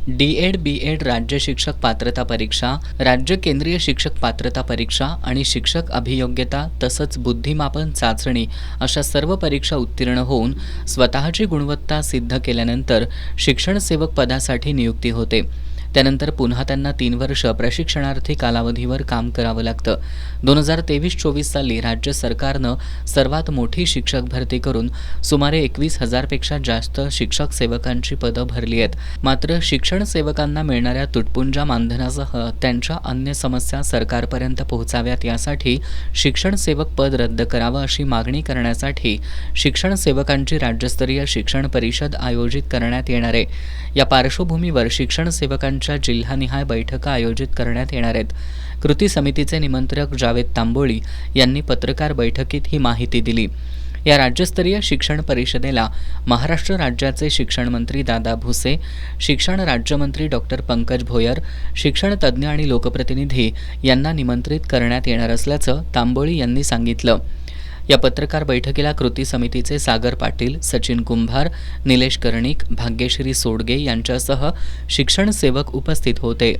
डी.एड. B Ed. राज्य शिक्षक पात्रता परीक्षा, राज्य केंद्रीय शिक्षक पात्रता परीक्षा आणि शिक्षक अभियोग्यता तसंच बुद्धिमापन चाचणी अशा सर्व परीक्षा उत्तीर्ण होऊन स्वतःची गुणवत्ता सिद्ध केल्यानंतर शिक्षण सेवक पदासाठी नियुक्ती होते. त्यानंतर पुन्हा त्यांना 3 वर्ष प्रशिक्षणार्थी कालावधीवर काम करावं लागतं. 2023-24 साली राज्य सरकारनं सर्वात मोठी शिक्षक भरती करून सुमारे 21,000 पेक्षा जास्त शिक्षक सेवकांची पदं भरली आहेत. मात्र शिक्षण सेवकांना मिळणाऱ्या तुटपुंजा मानधनासह त्यांच्या अन्य समस्या सरकारपर्यंत पोहोचाव्यात यासाठी शिक्षण सेवक पद रद्द करावं अशी मागणी करण्यासाठी शिक्षण सेवकांची राज्यस्तरीय शिक्षण परिषद आयोजित करण्यात येणार आहे. या पार्श्वभूमीवर शिक्षण सेवकांच्या जिल्हानिहाय बैठका आयोजित करण्यात येणार आहेत. कृती समितीचे निमंत्रक जावेद तांबोळी यांनी पत्रकार बैठकीत ही माहिती दिली. या राज्यस्तरीय शिक्षण परिषदेला महाराष्ट्र राज्याचे शिक्षण मंत्री दादा भुसे, शिक्षण राज्यमंत्री डॉक्टर पंकज भोयर, शिक्षण तज्ज्ञ आणि लोकप्रतिनिधी यांना निमंत्रित करण्यात येणार असल्याचं तांबोळी यांनी सांगितलं. या पत्रकार बैठकीला कृती समितीचे सागर पाटील, सचिन कुंभार, निलेश कर्णिक, भाग्यश्री सोडगे यांच्यासह शिक्षण सेवक उपस्थित होते.